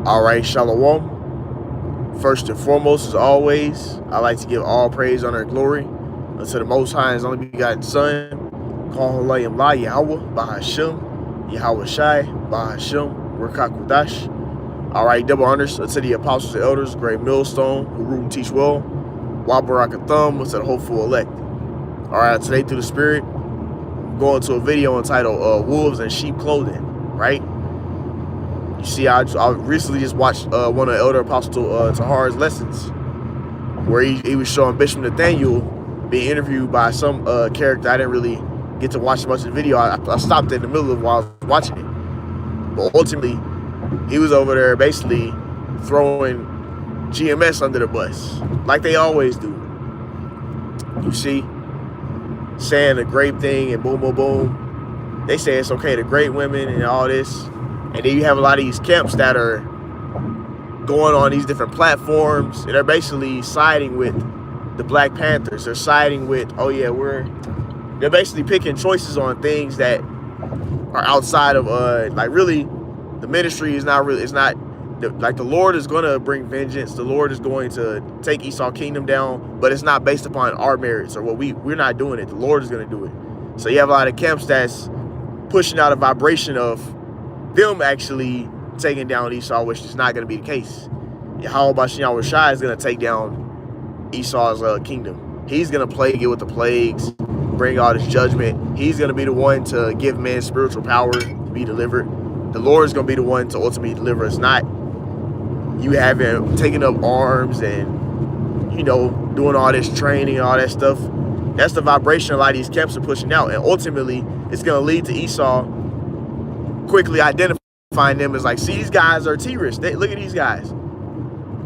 All right, Shalom. First and foremost, as always, I like to give all praise, honor, and glory unto the Most High and His only begotten Son, call Halayim La Yahweh, Bahashem, Yahweh Shai, Bahashem, Rekak Kudash. All right, double honors unto the apostles and elders, great millstone, who root and teach well, Wabarakathum, unto the hopeful elect. All right, today through the Spirit, I'm going to a video entitled Wolves in Sheep Clothing, right? You see, I recently just watched one of the Elder Apostle Tahar's lessons, where he was showing Bishop Nathaniel being interviewed by some character. I didn't really get to watch much of the video. I stopped in the middle of while I was watching it. But ultimately, he was over there basically throwing GMS under the bus, like they always do. You see, saying a grape thing and boom, boom, boom. They say it's okay to grape women and all this. And then you have a lot of these camps that are going on these different platforms, and they're basically siding with the Black Panthers. They're siding with, oh yeah, they're basically picking choices on things that are outside of, like really, the ministry is not really, like the Lord is going to bring vengeance. The Lord is going to take Esau's kingdom down, but it's not based upon our merits or what we're not doing it. The Lord is going to do it. So you have a lot of camps that's pushing out a vibration of them actually taking down Esau, which is not going to be the case. Yahweh Shai is going to take down Esau's kingdom. He's going to plague it with the plagues, bring all this judgment. He's going to be the one to give man spiritual power to be delivered. The Lord is going to be the one to ultimately deliver us, not you having taken up arms and, you know, doing all this training and all that stuff. That's the vibration a lot of these camps are pushing out. And ultimately, it's going to lead to Esau quickly identifying them as like, see, these guys are terrorists. Look at these guys.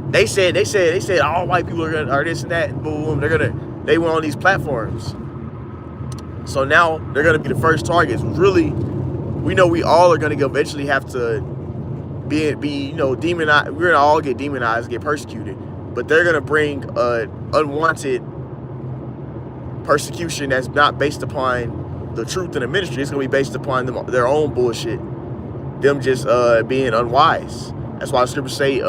They said all white people are this and that, and boom, they went on these platforms. So now they're gonna be the first targets. Really, we know we all are gonna eventually have to be you know, demonized. We're gonna all get demonized, get persecuted, but they're gonna bring unwanted persecution that's not based upon the truth in the ministry. It's gonna be based upon their own bullshit. Them just being unwise. That's why the scriptures say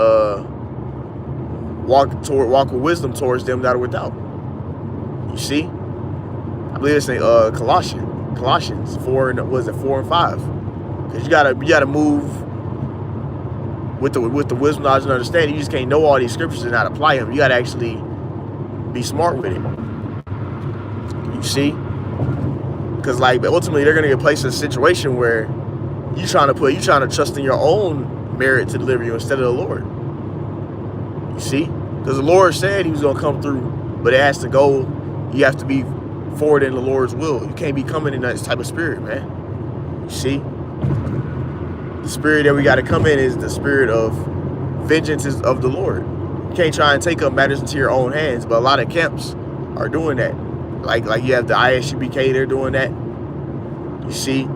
walk with wisdom towards them that are without. You see? I believe it's in Colossians 4 and 5. Because you gotta move with the wisdom, knowledge, and understanding. You just can't know all these scriptures and not apply them. You gotta actually be smart with it. You see? Because like ultimately they're gonna get placed in a situation where you trying to trust in your own merit to deliver you instead of the Lord. You see? Because the Lord said he was going to come through, but it has to go, you have to be forward in the Lord's will. You can't be coming in that type of spirit, man. You see? The spirit that we got to come in is the spirit of vengeance is of the Lord. You can't try and take up matters into your own hands, but a lot of camps are doing that. Like you have the ISUBK, they're doing that. You see?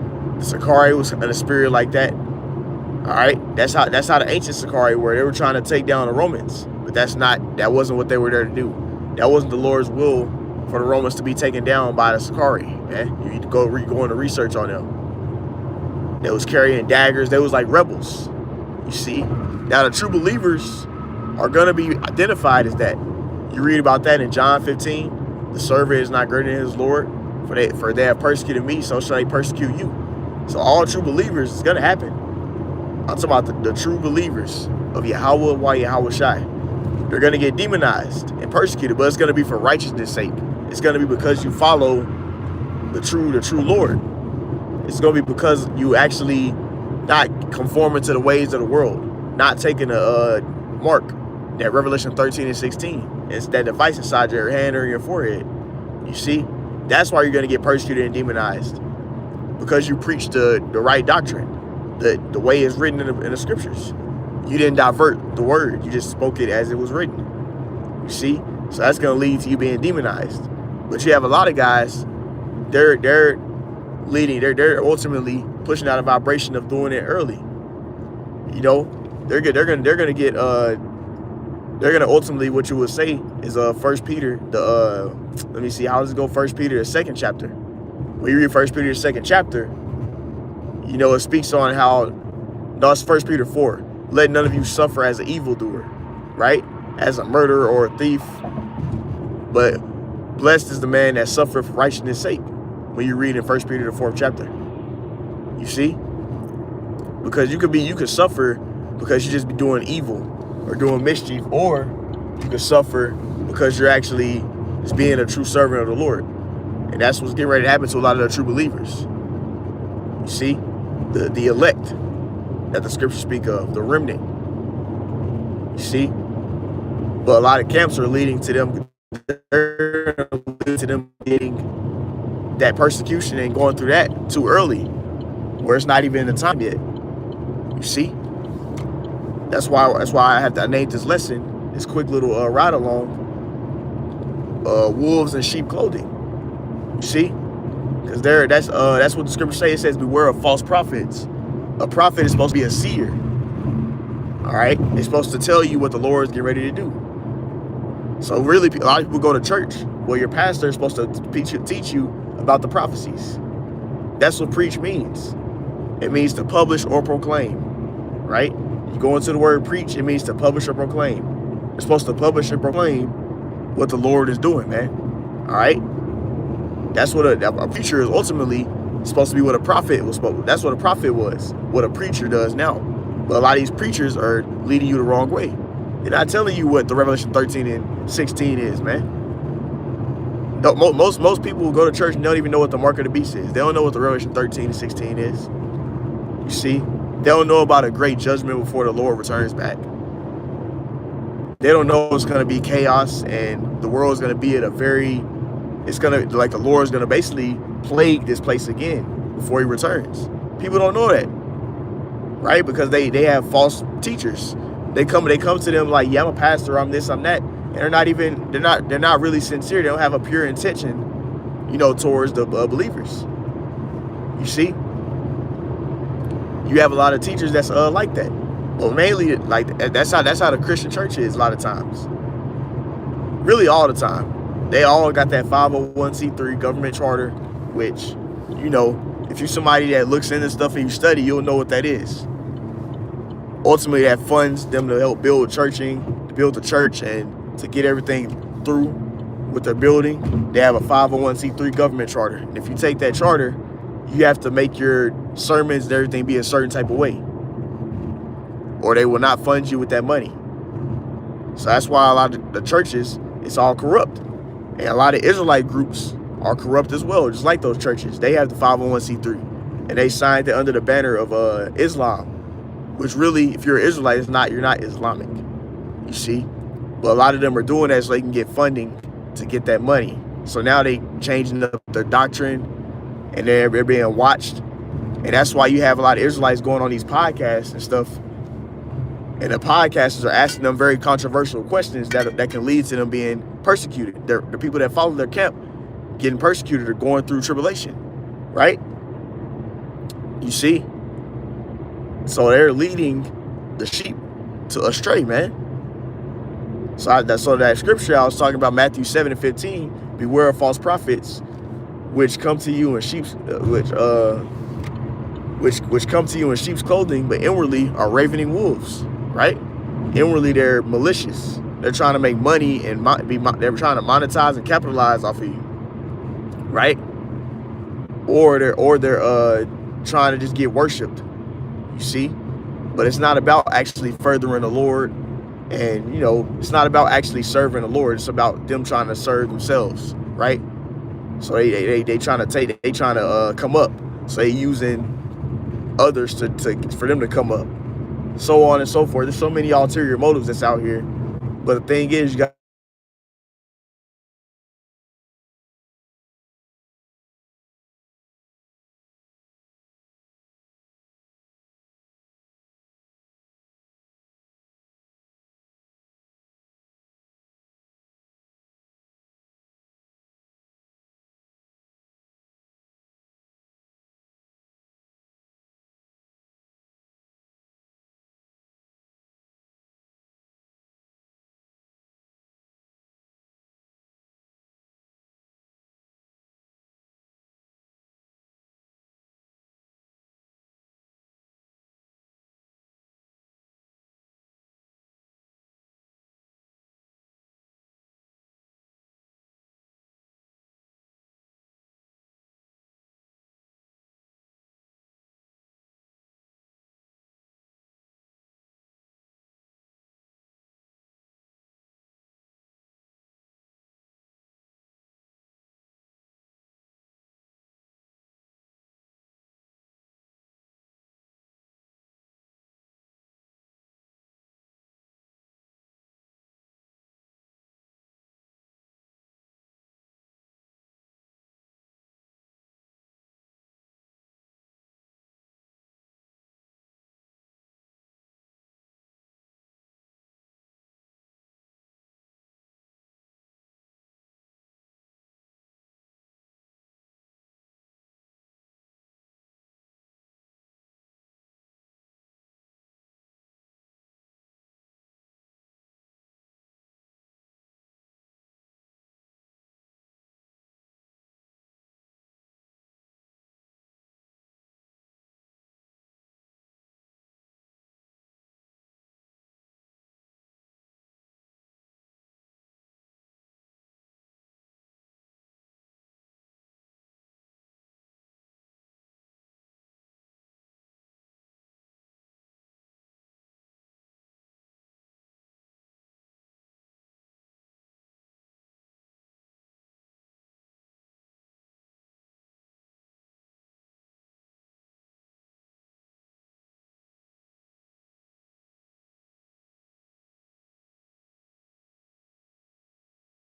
Sakari was in a spirit like that. All right, that's how the ancient Sakari were. They were trying to take down the Romans, but that wasn't what they were there to do. That wasn't the Lord's will for the Romans to be taken down by the Sakari. Man, you need to go into research on them. They was carrying daggers. They was like rebels. You see, now the true believers are gonna be identified as that. You read about that in John 15. The servant is not greater than his Lord, for they have persecuted me, so shall they persecute you. So all true believers is going to happen. I'm talking about the true believers of Yahweh Shai. They're going to get demonized and persecuted, but it's going to be for righteousness' sake. It's going to be because you follow the true Lord. It's going to be because you actually not conforming to the ways of the world, not taking a mark, that Revelation 13 and 16. It's that device inside your hand or your forehead. You see? That's why you're going to get persecuted and demonized. Because you preach the right doctrine, the way it's written in the scriptures. You didn't divert the word. You just spoke it as it was written. You see? So that's going to lead to you being demonized. But you have a lot of guys, they're leading, they're ultimately pushing out a vibration of doing it early. You know, they're gonna ultimately, what you would say is 1 Peter, let me see, how does it go? 1 Peter, the 2nd chapter. When you read 1 Peter, the 2nd chapter, you know, it speaks on how, no, it's 1 Peter 4. let none of you suffer as an evildoer, right? As a murderer or a thief. But blessed is the man that suffereth for righteousness' sake. When you read in 1 Peter the 4th chapter. You see? Because you could suffer because you just be doing evil or doing mischief, or you could suffer because you're actually just being a true servant of the Lord. And that's what's getting ready to happen to a lot of the true believers. You see? The elect that the scriptures speak of, the remnant. You see? But a lot of camps are leading to them getting that persecution and going through that too early, where it's not even in the time yet. You see? That's why I named this lesson, this quick little ride along, wolves in sheep clothing. You see? Because that's what the scripture says. It says, beware of false prophets. A prophet is supposed to be a seer. All right? They're supposed to tell you what the Lord is getting ready to do. So really, a lot of people go to church where your pastor is supposed to teach you about the prophecies. That's what preach means. It means to publish or proclaim, right? You go into the word preach, it means to publish or proclaim. You're supposed to publish and proclaim what the Lord is doing, man. All right? That's what a preacher is ultimately supposed to be. What a prophet was supposed. That's what a prophet was. What a preacher does now. But a lot of these preachers are leading you the wrong way. They're not telling you what the Revelation 13 and 16 is, man. No, most people who go to church don't even know what the mark of the beast is. They don't know what the Revelation 13 and 16 is. You see? They don't know about a great judgment before the Lord returns back. They don't know it's going to be chaos and the world is going to be at the Lord's going to basically plague this place again before he returns. People don't know that, right? Because they have false teachers. They come to them like, yeah, I'm a pastor, I'm this, I'm that. And they're not really sincere. They don't have a pure intention, towards the believers. You see? You have a lot of teachers that's like that. Well, mainly that's how the Christian church is a lot of times. Really all the time. They all got that 501c3 government charter, which, if you're somebody that looks into stuff and you study, you'll know what that is. Ultimately, that funds them to help build the church and to get everything through with their building. They have a 501c3 government charter. And if you take that charter, you have to make your sermons and everything be a certain type of way, or they will not fund you with that money. So that's why a lot of the churches, it's all corrupt. And a lot of Israelite groups are corrupt as well, just like those churches. They have the 501c3, and they signed it under the banner of Islam, which really, if you're an Israelite, you're not Islamic. You see? But a lot of them are doing that so they can get funding to get that money. So now they changing up their doctrine, and they're being watched. And that's why you have a lot of Israelites going on these podcasts and stuff. And the podcasters are asking them very controversial questions that can lead to them being persecuted. The people that follow their camp getting persecuted or going through tribulation, right? You see? So they're leading the sheep to astray, man. So that scripture I was talking about, Matthew 7 and 15, beware of false prophets, which come to you in sheep's which come to you in sheep's clothing, but inwardly are ravening wolves, right? Inwardly they're malicious. They're trying to make money and they're trying to monetize and capitalize off of you, right? Or they're trying to just get worshipped. You see? But it's not about actually furthering the Lord, and it's not about actually serving the Lord. It's about them trying to serve themselves, right? So they trying to come up. So they using others for them to come up, so on and so forth. There's so many ulterior motives that's out here. But the thing is, you got